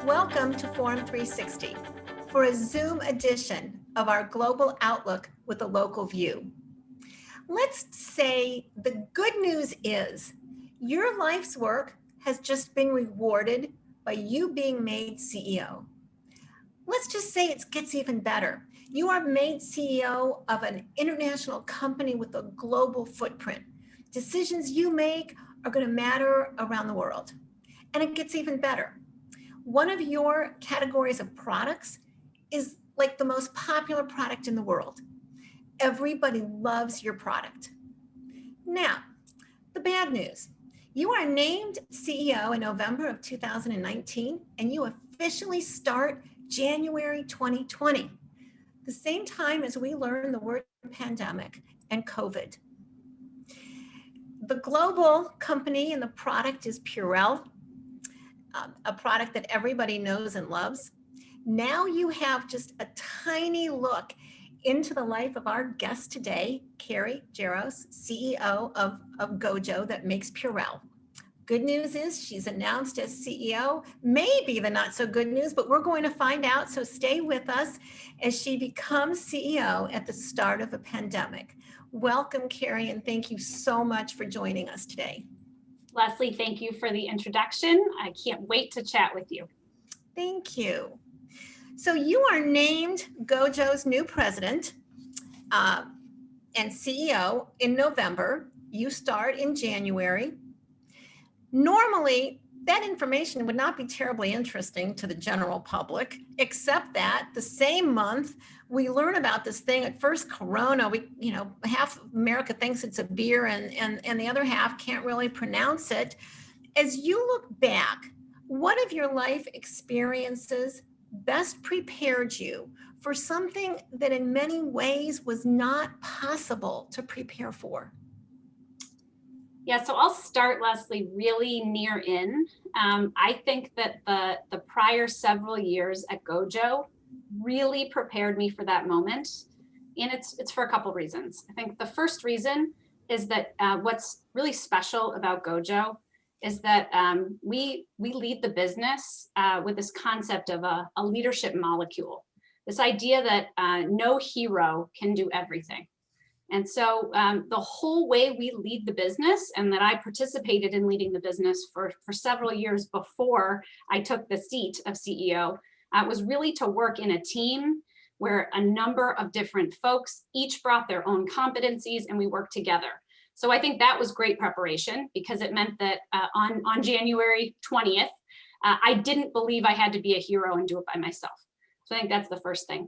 Welcome to Forum 360 for a Zoom edition of our Global Outlook with a Local View. Let's say the good news is your life's work has just been rewarded by you being made CEO. Let's just say it gets even better. You are made CEO of an international company with a global footprint. Decisions you make are going to matter around the world. And it gets even better. One of your categories of products is like the most popular product in the world. Everybody loves your product. Now, the bad news. You are named CEO in November of 2019, and you officially start January 2020, the same time as we learn the word pandemic and COVID. The global company and the product is Purell, a product that everybody knows and loves. Now you have just a tiny look into the life of our guest today, Carey Jaros, CEO of GoJo that makes Purell. Good news is she's announced as CEO, maybe the not so good news, but we're going to find out. So stay with us as she becomes CEO at the start of a pandemic. Welcome, Carey, and thank you so much for joining us today. Leslie, thank you for the introduction. I can't wait to chat with you. Thank you. So you are named GoJo's new president and CEO in November. You start in January. Normally, that information would not be terribly interesting to the general public, except that the same month we learn about this thing. At first, Corona, half of America thinks it's a beer and the other half can't really pronounce it. As you look back, what of your life experiences best prepared you for something that in many ways was not possible to prepare for? Yeah, so I'll start, Leslie, really near in. I think that the prior several years at GoJo really prepared me for that moment. And it's for a couple reasons. I think the first reason is that what's really special about GoJo is that we lead the business with this concept of a leadership molecule, this idea that no hero can do everything. And so the whole way we lead the business, and that I participated in leading the business for several years before I took the seat of CEO, was really to work in a team where a number of different folks each brought their own competencies and we worked together. So I think that was great preparation because it meant that on January 20th, I didn't believe I had to be a hero and do it by myself. So I think that's the first thing.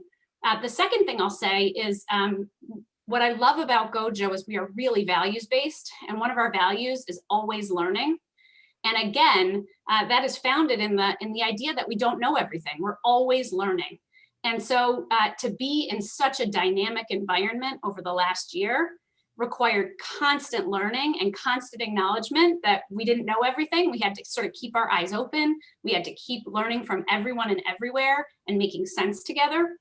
The second thing I'll say is what I love about GoJo is we are really values-based, and one of our values is always learning. And again, that is founded in the idea that we don't know everything. We're always learning. And so to be in such a dynamic environment over the last year required constant learning and constant acknowledgement that we didn't know everything. We had to sort of keep our eyes open. We had to keep learning from everyone and everywhere and making sense together.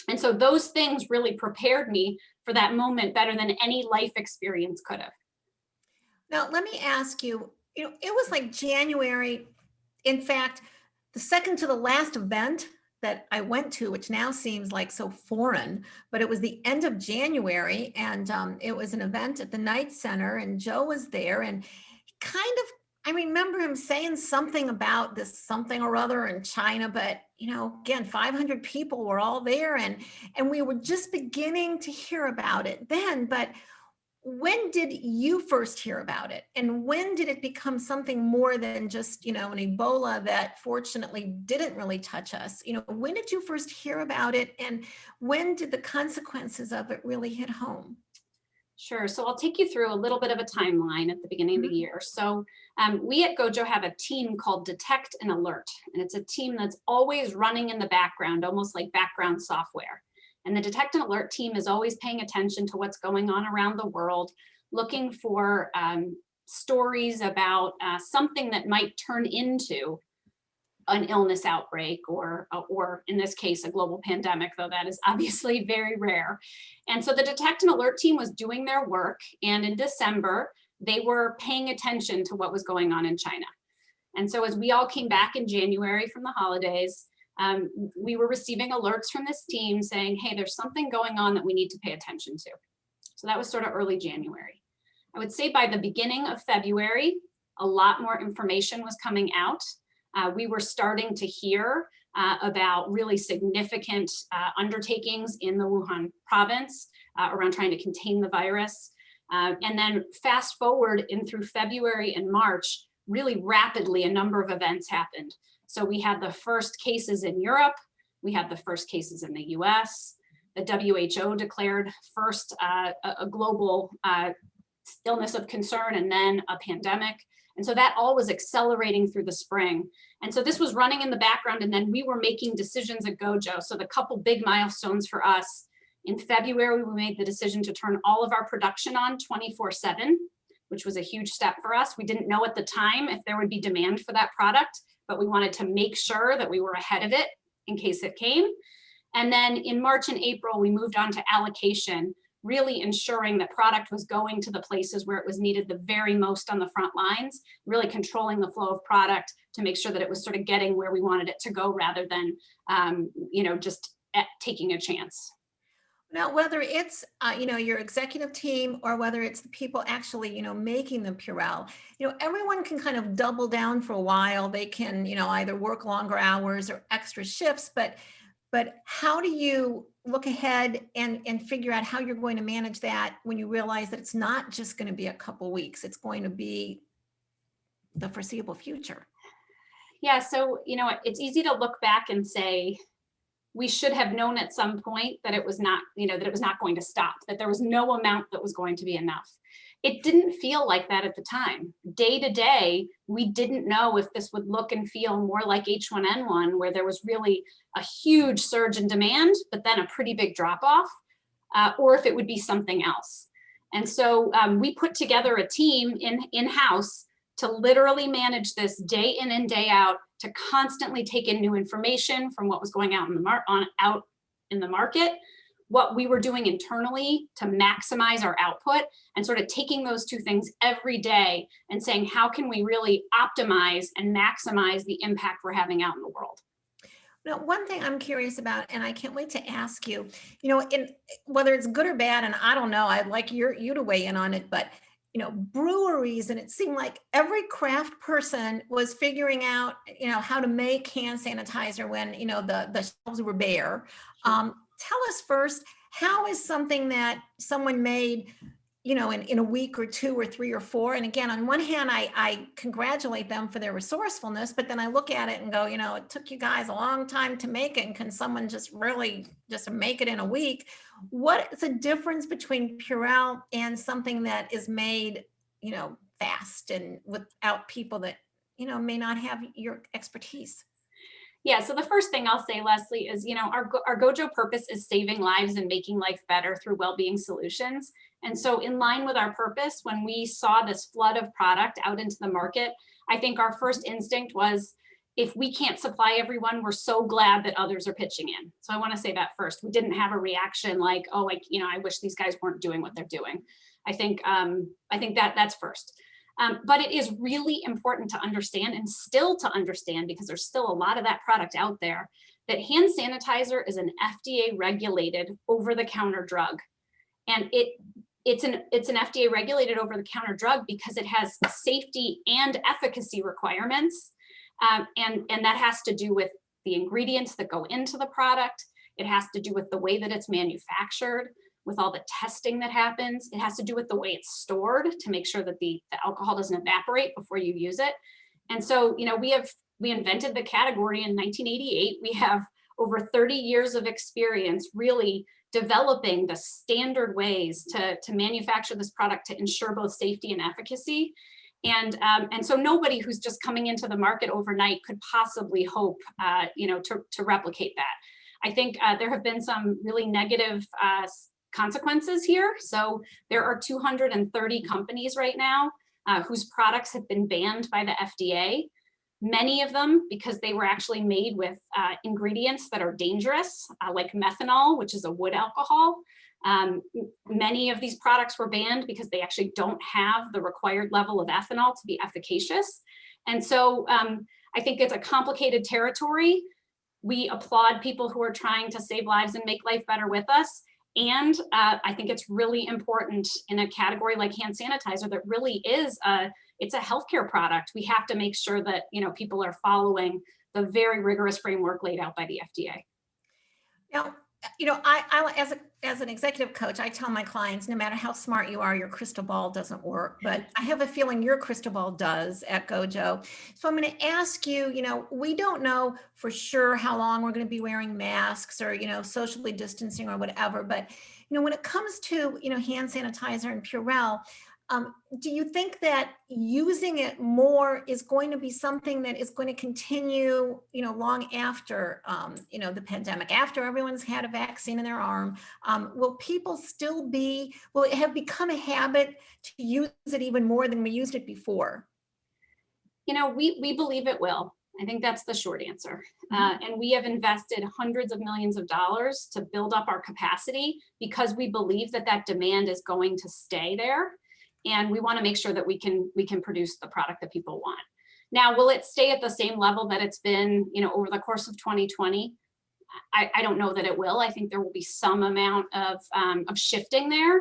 And so those things really prepared me for that moment better than any life experience could have. Now, let me ask you, it was like January. In fact, the second to the last event that I went to, which now seems like so foreign, but it was the end of January, and it was an event at the Knight Center, and Joe was there, and I remember him saying something about this something or other in China, but again, 500 people were all there, and we were just beginning to hear about it then. But when did you first hear about it? And when did it become something more than just, an Ebola that fortunately didn't really touch us? When did you first hear about it? And when did the consequences of it really hit home? Sure. So I'll take you through a little bit of a timeline at the beginning of the year. So we at GoJo have a team called Detect and Alert, and it's a team that's always running in the background, almost like background software. And the Detect and Alert team is always paying attention to what's going on around the world, looking for stories about something that might turn into an illness outbreak or in this case, a global pandemic, though that is obviously very rare. And so the detect and alert team was doing their work. And in December, they were paying attention to what was going on in China. And so as we all came back in January from the holidays, we were receiving alerts from this team saying, hey, there's something going on that we need to pay attention to. So that was sort of early January. I would say by the beginning of February, a lot more information was coming out. We were starting to hear about really significant undertakings in the Wuhan province around trying to contain the virus. And then fast forward in through February and March, really rapidly, a number of events happened. So we had the first cases in Europe, we had the first cases in the US, the WHO declared first a global illness of concern and then a pandemic. And so that all was accelerating through the spring. And so this was running in the background, and then we were making decisions at GoJo. So the couple big milestones for us, in February, we made the decision to turn all of our production on 24/7, which was a huge step for us. We didn't know at the time if there would be demand for that product, but we wanted to make sure that we were ahead of it in case it came. And then in March and April, we moved on to allocation, really ensuring that product was going to the places where it was needed the very most on the front lines, really controlling the flow of product to make sure that it was sort of getting where we wanted it to go rather than, just taking a chance. Now, whether it's, your executive team or whether it's the people actually, making the Purell, everyone can kind of double down for a while. They can, either work longer hours or extra shifts, but how do you look ahead and figure out how you're going to manage that when you realize that it's not just going to be a couple weeks, it's going to be the foreseeable future? Yeah, so, it's easy to look back and say, we should have known at some point that it was not, that it was not going to stop, that there was no amount that was going to be enough. It didn't feel like that at the time. Day to day, we didn't know if this would look and feel more like H1N1, where there was really a huge surge in demand, but then a pretty big drop off, or if it would be something else. And so we put together a team in-house to literally manage this day in and day out, to constantly take in new information from what was going out in the market, what we were doing internally to maximize our output, and sort of taking those two things every day and saying, how can we really optimize and maximize the impact we're having out in the world? Now, one thing I'm curious about, and I can't wait to ask you, in whether it's good or bad, and I don't know, I'd like you to weigh in on it, but breweries, and it seemed like every craft person was figuring out, how to make hand sanitizer when, the shelves were bare. Tell us first, how is something that someone made, in a week or two or three or four? And again, on one hand, I congratulate them for their resourcefulness, but then I look at it and go, it took you guys a long time to make it. And can someone just really just make it in a week? What is the difference between Purell and something that is made, fast and without people that, may not have your expertise? Yeah, so the first thing I'll say, Leslie, is, our GoJo purpose is saving lives and making life better through well-being solutions. And so in line with our purpose, when we saw this flood of product out into the market, I think our first instinct was, if we can't supply everyone, we're so glad that others are pitching in. So I want to say that first. We didn't have a reaction like, oh, I wish these guys weren't doing what they're doing. I think that's first. But it is really important to understand, and still to understand, because there's still a lot of that product out there, that hand sanitizer is an FDA regulated over-the-counter drug. And it's an FDA regulated over-the-counter drug because it has safety and efficacy requirements. And that has to do with the ingredients that go into the product. It has to do with the way that it's manufactured, with all the testing that happens. It has to do with the way it's stored to make sure that the alcohol doesn't evaporate before you use it. And so, we invented the category in 1988. We have over 30 years of experience really developing the standard ways to manufacture this product to ensure both safety and efficacy. And so nobody who's just coming into the market overnight could possibly hope, to replicate that. I think there have been some really negative consequences here. So there are 230 companies right now whose products have been banned by the FDA. Many of them because they were actually made with ingredients that are dangerous, like methanol, which is a wood alcohol. Many of these products were banned because they actually don't have the required level of ethanol to be efficacious. And so I think it's a complicated territory. We applaud people who are trying to save lives and make life better with us. And I think it's really important in a category like hand sanitizer that really is it's a healthcare product. We have to make sure that, you know, people are following the very rigorous framework laid out by the FDA. Now, you know, I as an executive coach, I tell my clients, no matter how smart you are, your crystal ball doesn't work. But I have a feeling your crystal ball does at GoJo. So I'm going to ask you, you know, we don't know for sure how long we're going to be wearing masks or, you know, socially distancing or whatever. But, you know, when it comes to, you know, hand sanitizer and Purell, do you think that using it more is going to be something that is going to continue, you know, long after, you know, the pandemic, after everyone's had a vaccine in their arm? Will people still be, will it have become a habit to use it even more than we used it before? You know, we believe it will. I think that's the short answer. And we have invested hundreds of millions of dollars to build up our capacity because we believe that that demand is going to stay there. And we want to make sure that we can produce the product that people want. Now, will it stay at the same level that it's been, you know, over the course of 2020? I don't know that it will. I think there will be some amount of shifting there.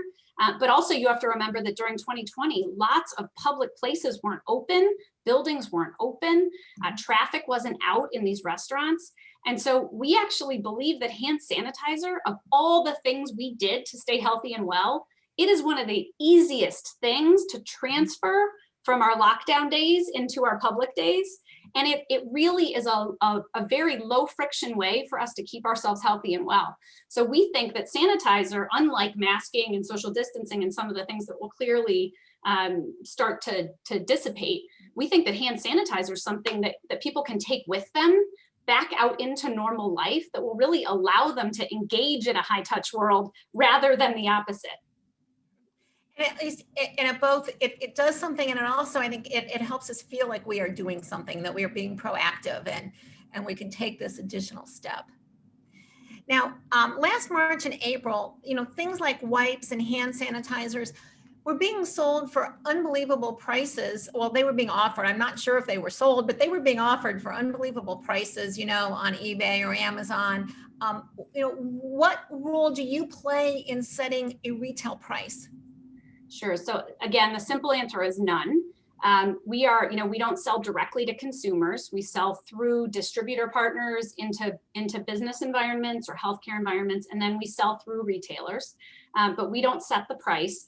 But also you have to remember that during 2020, lots of public places weren't open, buildings weren't open, traffic wasn't out in these restaurants. And so we actually believe that hand sanitizer, of all the things we did to stay healthy and well, it is one of the easiest things to transfer from our lockdown days into our public days. And it really is a very low friction way for us to keep ourselves healthy and well. So we think that sanitizer, unlike masking and social distancing and some of the things that will clearly start to dissipate, we think that hand sanitizer is something that people can take with them back out into normal life that will really allow them to engage in a high touch world rather than the opposite. And at least, it does something, and it also, I think it helps us feel like we are doing something, that we are being proactive, and we can take this additional step. Now, last March and April, you know, things like wipes and hand sanitizers were being sold for unbelievable prices. Well, they were being offered. I'm not sure if they were sold, but they were being offered for unbelievable prices, you know, on eBay or Amazon. You know, what role do you play in setting a retail price? Sure. So again, the simple answer is none. We don't sell directly to consumers. We sell through distributor partners into business environments or healthcare environments, and then we sell through retailers. But we don't set the price.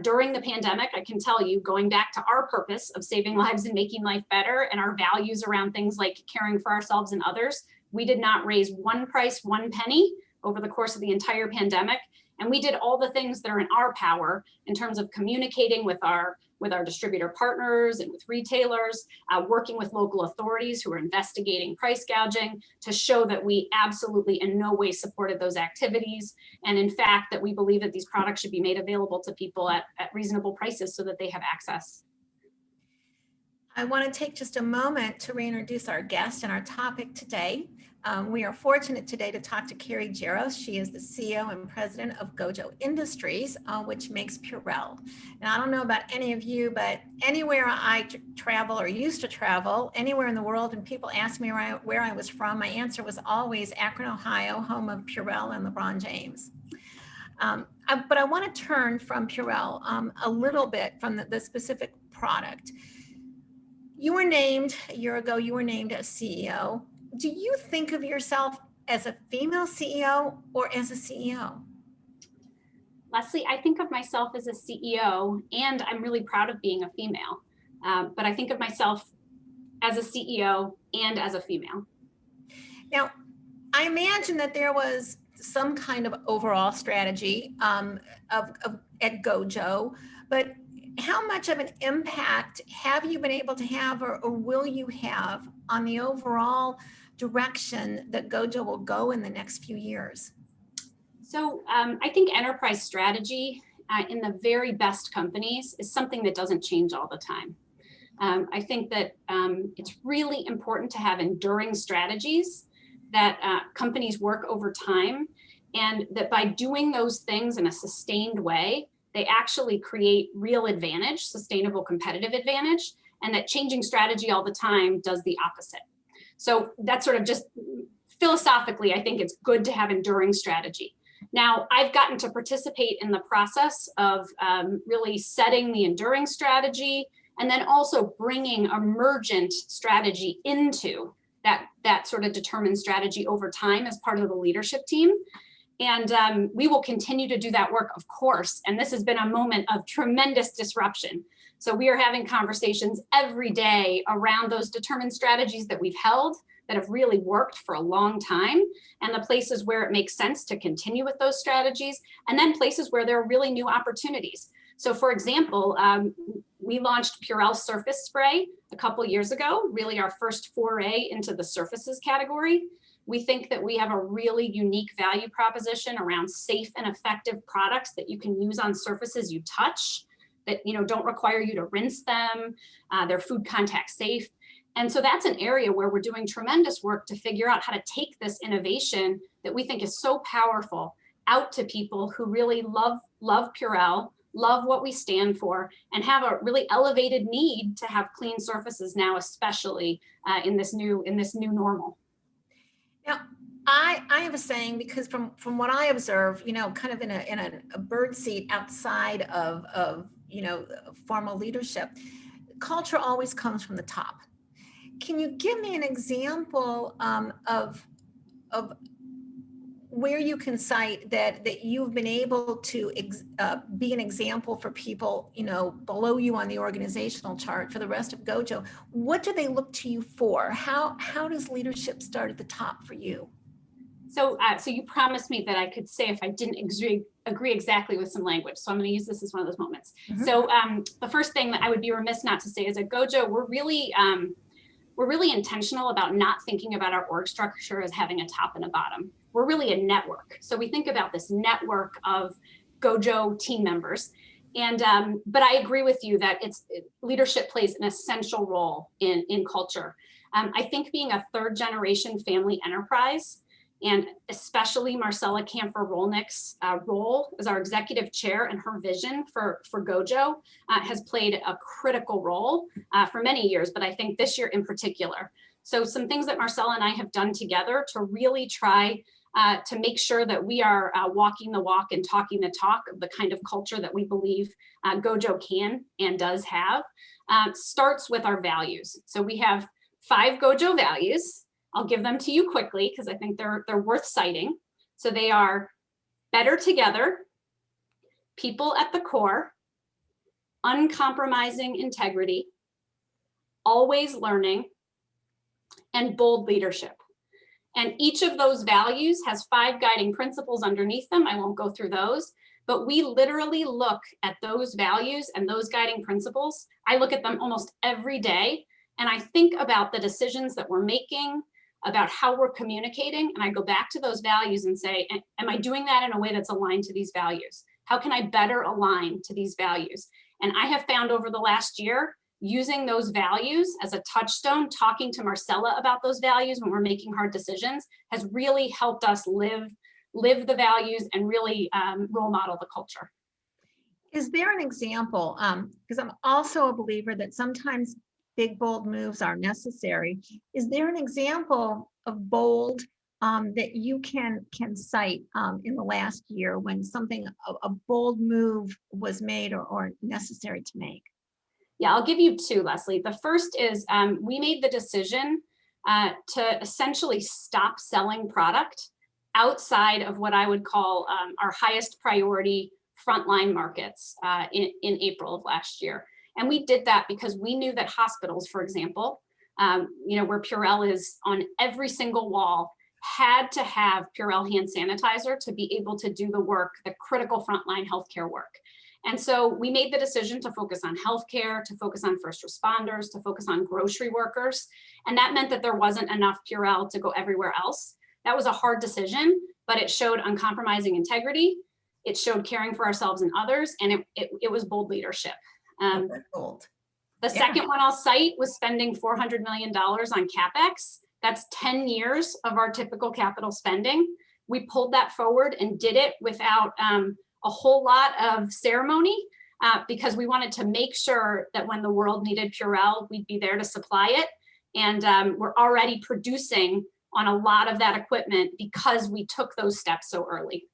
During the pandemic, I can tell you, going back to our purpose of saving lives and making life better and our values around things like caring for ourselves and others, we did not raise one price, one penny over the course of the entire pandemic. And we did all the things that are in our power in terms of communicating with our distributor partners and with retailers, working with local authorities who are investigating price gouging to show that we absolutely in no way supported those activities. And in fact, that we believe that these products should be made available to people at reasonable prices so that they have access. I want to take just a moment to reintroduce our guest and our topic today. We are fortunate today to talk to Carey Jaros. She is the CEO and president of GoJo Industries, which makes Purell. And I don't know about any of you, but anywhere I travel or used to travel, anywhere in the world, and people ask me where I was from, my answer was always Akron, Ohio, home of Purell and LeBron James. But I want to turn from Purell a little bit from the specific product. You were named, a year ago, you were named as CEO. Do you think of yourself as a female CEO or as a CEO? Leslie, I think of myself as a CEO, and I'm really proud of being a female. But I think of myself as a CEO and as a female. Now, I imagine that there was some kind of overall strategy at GoJo, but how much of an impact have you been able to have or will you have on the overall direction that GoJo will go in the next few years? So I think enterprise strategy in the very best companies is something that doesn't change all the time. I think that it's really important to have enduring strategies that companies work over time, and that by doing those things in a sustained way, they actually create real advantage, sustainable competitive advantage, and that changing strategy all the time does the opposite. So that's sort of just philosophically, I think it's good to have enduring strategy. Now, I've gotten to participate in the process of really setting the enduring strategy, and then also bringing emergent strategy into that sort of determined strategy over time as part of the leadership team. And we will continue to do that work, of course. And this has been a moment of tremendous disruption. So we are having conversations every day around those determined strategies that we've held that have really worked for a long time, and the places where it makes sense to continue with those strategies, and then places where there are really new opportunities. So for example, we launched Purell surface spray a couple years ago, really our first foray into the surfaces category. We think that we have a really unique value proposition around safe and effective products that you can use on surfaces you touch, that don't require you to rinse them. They're food contact safe. And so that's an area where we're doing tremendous work to figure out how to take this innovation that we think is so powerful out to people who really love Purell, love what we stand for, and have a really elevated need to have clean surfaces now, especially in this new normal. Now, I have a saying, because from what I observe, kind of in a bird seat outside of formal leadership, culture always comes from the top. Can you give me an example of where you can cite that you've been able to be an example for people, below you on the organizational chart for the rest of GoJo? What do they look to you for? How does leadership start at the top for you? So you promised me that I could say if I didn't agree exactly with some language. So I'm going to use this as one of those moments. Mm-hmm. So the first thing that I would be remiss not to say is at GoJo, we're really intentional about not thinking about our org structure as having a top and a bottom. We're really a network. So we think about this network of GoJo team members. And but I agree with you that leadership plays an essential role in culture. I think being a third generation family enterprise, and especially Marcella Camphor-Rolnick's role as our executive chair and her vision for GoJo has played a critical role for many years, but I think this year in particular. So some things that Marcella and I have done together to really try to make sure that we are walking the walk and talking the talk of the kind of culture that we believe GoJo can and does have, starts with our values. So we have 5 GoJo values. I'll give them to you quickly because I think they're worth citing. So they are better together, people at the core, uncompromising integrity, always learning, and bold leadership. And each of those values has 5 guiding principles underneath them. I won't go through those, but we literally look at those values and those guiding principles. I look at them almost every day, and I think about the decisions that we're making, about how we're communicating, and I go back to those values and say, am I doing that in a way that's aligned to these values? How can I better align to these values? And I have found over the last year, using those values as a touchstone, talking to Marcella about those values when we're making hard decisions, has really helped us live the values and really role model the culture. Is there an example, because I'm also a believer that sometimes big, bold moves are necessary. Is there an example of bold that you can cite in the last year when a bold move was made or necessary to make? Yeah, I'll give you 2, Leslie. The first is we made the decision to essentially stop selling product outside of what I would call our highest priority frontline markets in April of last year. And we did that because we knew that hospitals, for example, where Purell is on every single wall, had to have Purell hand sanitizer to be able to do the work, the critical frontline healthcare work. And so we made the decision to focus on healthcare, to focus on first responders, to focus on grocery workers. And that meant that there wasn't enough Purell to go everywhere else. That was a hard decision, but it showed uncompromising integrity. It showed caring for ourselves and others, and it was bold leadership. Bold. The second one I'll cite was spending $400 million on CapEx. That's 10 years of our typical capital spending. We pulled that forward and did it without a whole lot of ceremony because we wanted to make sure that when the world needed Purell, we'd be there to supply it. And we're already producing on a lot of that equipment because we took those steps so early.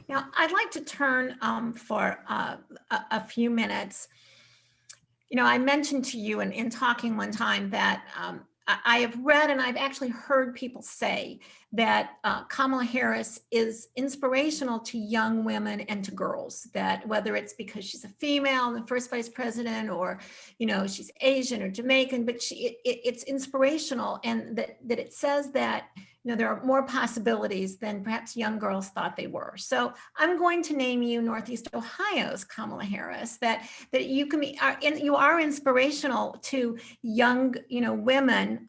Now, I'd like to turn for a few minutes. You know, I mentioned to you in talking one time that I have read and I've actually heard people say that Kamala Harris is inspirational to young women and to girls, that whether it's because she's a female, the first vice president, or, you know, she's Asian or Jamaican, but it's inspirational, and that it says that, you know, there are more possibilities than perhaps young girls thought they were. So I'm going to name you Northeast Ohio's Kamala Harris, that you can be, you are inspirational to young, you know, women.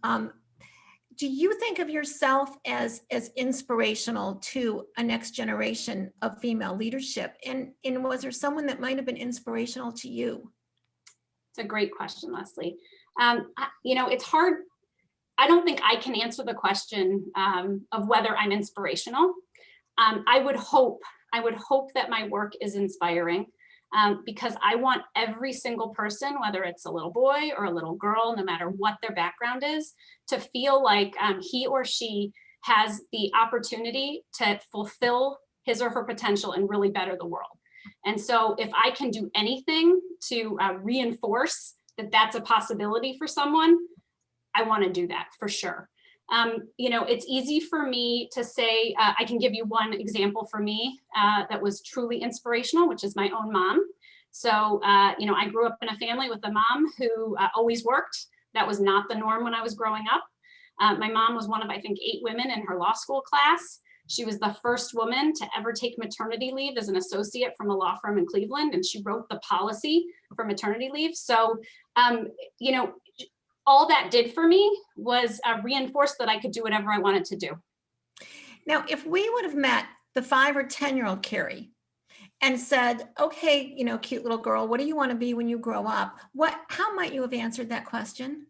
Do you think of yourself as inspirational to a next generation of female leadership? And was there someone that might have been inspirational to you? It's a great question, Leslie. You know, it's hard. I don't think I can answer the question of whether I'm inspirational. I would hope that my work is inspiring because I want every single person, whether it's a little boy or a little girl, no matter what their background is, to feel like he or she has the opportunity to fulfill his or her potential and really better the world. And so if I can do anything to reinforce that that's a possibility for someone, I want to do that for sure. You know, it's easy for me to say, I can give you one example for me that was truly inspirational, which is my own mom. So, you know, I grew up in a family with a mom who always worked. That was not the norm when I was growing up. My mom was one of, I think, 8 women in her law school class. She was the first woman to ever take maternity leave as an associate from a law firm in Cleveland, and she wrote the policy for maternity leave. So, you know, all that did for me was reinforce that I could do whatever I wanted to do. Now, if we would have met the 5 or 10-year-old Carey and said, okay, you know, cute little girl, what do you want to be when you grow up? How might you have answered that question?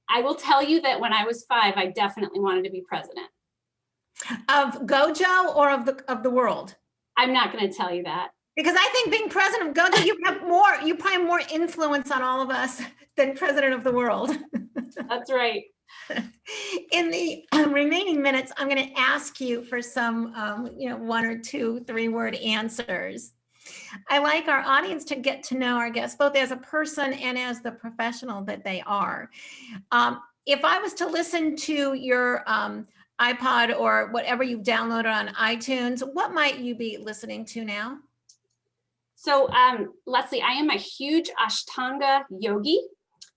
I will tell you that when I was 5, I definitely wanted to be president. Of GoJo or of the world? I'm not going to tell you that. Because I think being president of GoJo, you probably have more influence on all of us than president of the world. That's right. In the remaining minutes, I'm going to ask you for some, you know, 1 or 2 3-word answers. I like our audience to get to know our guests, both as a person and as the professional that they are. If I was to listen to your iPod or whatever you've downloaded on iTunes, what might you be listening to now? So, Leslie, I am a huge Ashtanga yogi.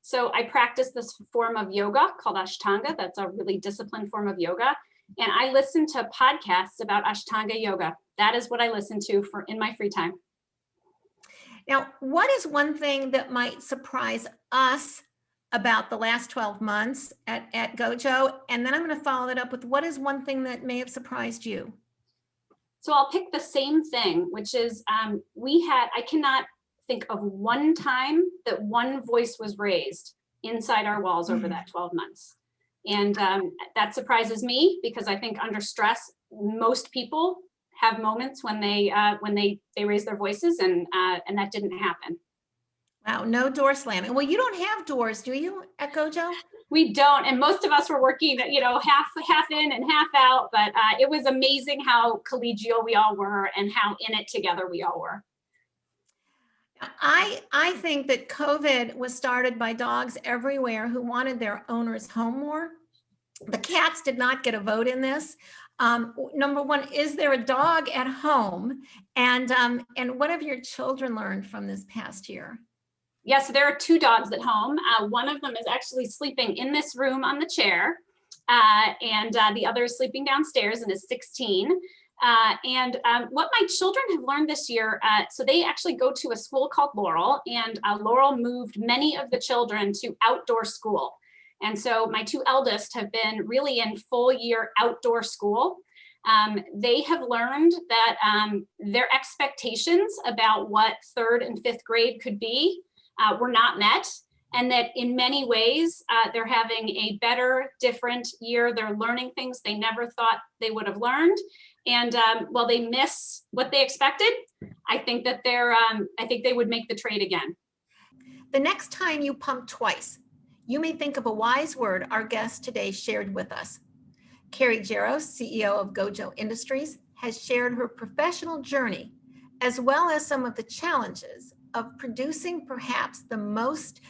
So I practice this form of yoga called Ashtanga. That's a really disciplined form of yoga. And I listen to podcasts about Ashtanga yoga. That is what I listen to in my free time. Now, what is one thing that might surprise us about the last 12 months at GoJo? And then I'm going to follow it up with what is one thing that may have surprised you? So I'll pick the same thing, which is I cannot think of one time that one voice was raised inside our walls over that 12 months. And that surprises me because I think under stress, most people have moments when they raise their voices, and that didn't happen. Wow, no door slamming. Well, you don't have doors, do you, at GoJo? We don't, and most of us were working, you know, half in and half out. But it was amazing how collegial we all were and how in it together we all were. I think that COVID was started by dogs everywhere who wanted their owners home more. The cats did not get a vote in this. Number one, is there a dog at home? And what have your children learned from this past year? Yeah, so there are 2 dogs at home. One of them is actually sleeping in this room on the chair, and the other is sleeping downstairs and is 16. And what my children have learned this year, so they actually go to a school called Laurel, and Laurel moved many of the children to outdoor school. And so my 2 eldest have been really in full year outdoor school. They have learned that their expectations about what 3rd and 5th grade could be were not met, and that in many ways they're having a better, different year. They're learning things they never thought they would have learned. And while they miss what they expected, I think that I think they would make the trade again. The next time you pump twice, you may think of a wise word our guest today shared with us. Carey Jaros, CEO of GoJo Industries, has shared her professional journey, as well as some of the challenges of producing perhaps the most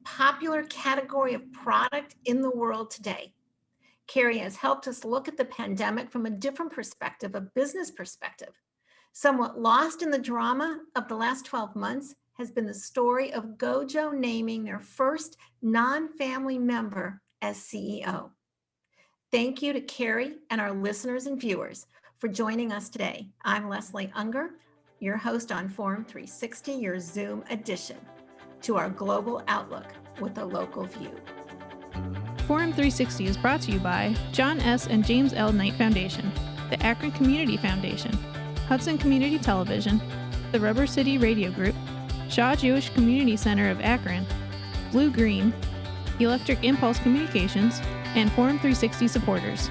popular category of product in the world today. Carey has helped us look at the pandemic from a different perspective, a business perspective. Somewhat lost in the drama of the last 12 months has been the story of GoJo naming their first non-family member as CEO. Thank you to Carey and our listeners and viewers for joining us today. I'm Leslie Ungar, your host on Forum 360, your Zoom edition to our global outlook with a local view. Forum 360 is brought to you by John S. and James L. Knight Foundation, the Akron Community Foundation, Hudson Community Television, the Rubber City Radio Group, Shaw Jewish Community Center of Akron, Blue Green, Electric Impulse Communications, and Forum 360 supporters.